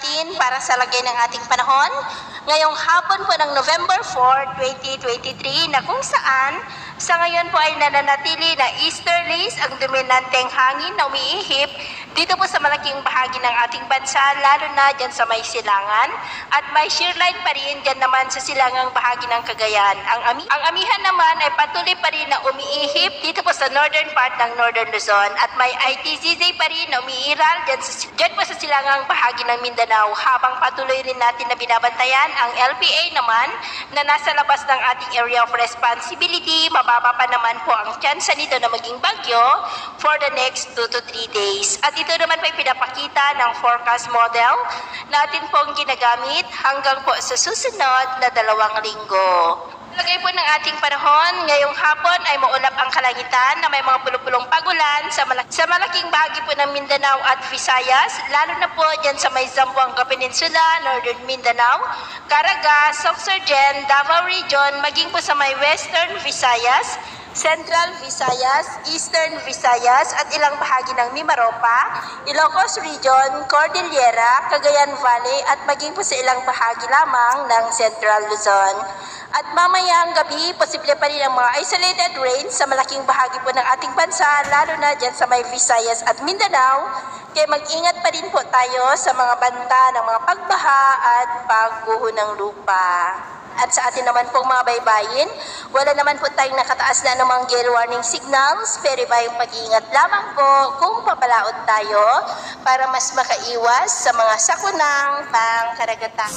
natin para sa lagay ng ating panahon ngayong hapon po ng November 4, 2023 na kung saan sa ngayon po ay nananatili na easterlies ang dominanteng hangin na umiihip dito po sa malaking bahagi ng ating bansa, lalo na dyan sa may silangan. At may shear line pa rin dyan naman sa silangang bahagi ng Cagayan. Ang amihan naman ay patuloy pa rin na umiihip dito po sa northern part ng Northern Luzon. At may ITZZ pa rin na umiiral dyan po sa silangang bahagi ng Mindanao. Habang patuloy rin natin na binabantayan ang LPA naman na nasa labas ng ating area of responsibility. Mababa pa naman po ang tsansa nito na maging bagyo for the next 2 to 3 days. At ito naman po ay pinapakita ng forecast model natin pong ginagamit hanggang po sa susunod na 2 linggo. Lagay po ng ating panahon, ngayong hapon ay maulap ang kalangitan na may mga pulupulong pagulan sa malaking bahagi po ng Mindanao at Visayas, lalo na po dyan sa may Zamboanga Peninsula, Northern Mindanao, Caraga, Sorsogon, Davao Region, maging po sa may Western Visayas, Central Visayas, Eastern Visayas at ilang bahagi ng Mimaropa, Ilocos Region, Cordillera, Cagayan Valley at maging po sa ilang bahagi lamang ng Central Luzon. At mamayang gabi, posible pa rin ang mga isolated rains sa malaking bahagi po ng ating bansa, lalo na dyan sa may Visayas at Mindanao. Kaya mag-ingat pa rin po tayo sa mga banta ng mga pagbaha at pagguho ng lupa. At sa atin naman pong mga baybayin, wala naman po tayong nakataas na anumang gale warning signals, pero iba yung pag-iingat lamang po kung papalaot tayo para mas makaiwas sa mga sakunang pangkaragatan.